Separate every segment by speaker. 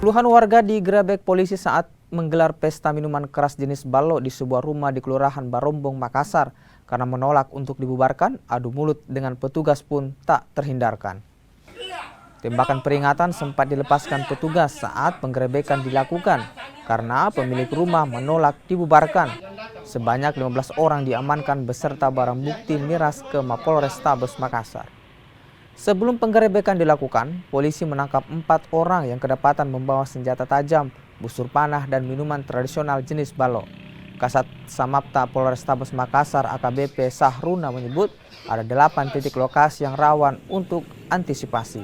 Speaker 1: Puluhan warga digerebek polisi saat menggelar pesta minuman keras jenis balo di sebuah rumah di Kelurahan Barombong, Makassar. Karena menolak untuk dibubarkan, adu mulut dengan petugas pun tak terhindarkan. Tembakan peringatan sempat dilepaskan petugas saat penggerebekan dilakukan karena pemilik rumah menolak dibubarkan. Sebanyak 15 orang diamankan beserta barang bukti miras ke Mapolrestabes Makassar. Sebelum penggerebekan dilakukan, polisi menangkap 4 orang yang kedapatan membawa senjata tajam, busur panah, dan minuman tradisional jenis balo. Kasat Samapta Polrestabes Makassar AKBP Sahruna menyebut ada 8 titik lokasi yang rawan untuk antisipasi,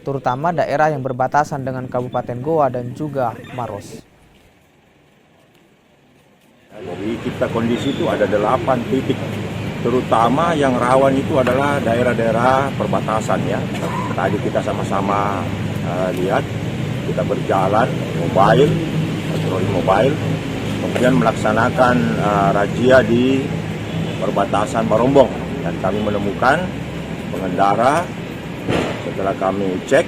Speaker 1: terutama daerah yang berbatasan dengan Kabupaten Goa dan juga Maros.
Speaker 2: Jadi kita kondisi itu ada 8 titik. Terutama yang rawan itu adalah daerah-daerah perbatasan ya. Tadi kita sama-sama lihat, kita berjalan patroli mobile, kemudian melaksanakan razia di perbatasan Barombong, dan kami menemukan pengendara. Setelah kami cek,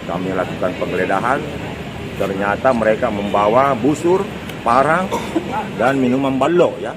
Speaker 2: kami lakukan penggeledahan, ternyata mereka membawa busur, parang, dan minuman balo ya.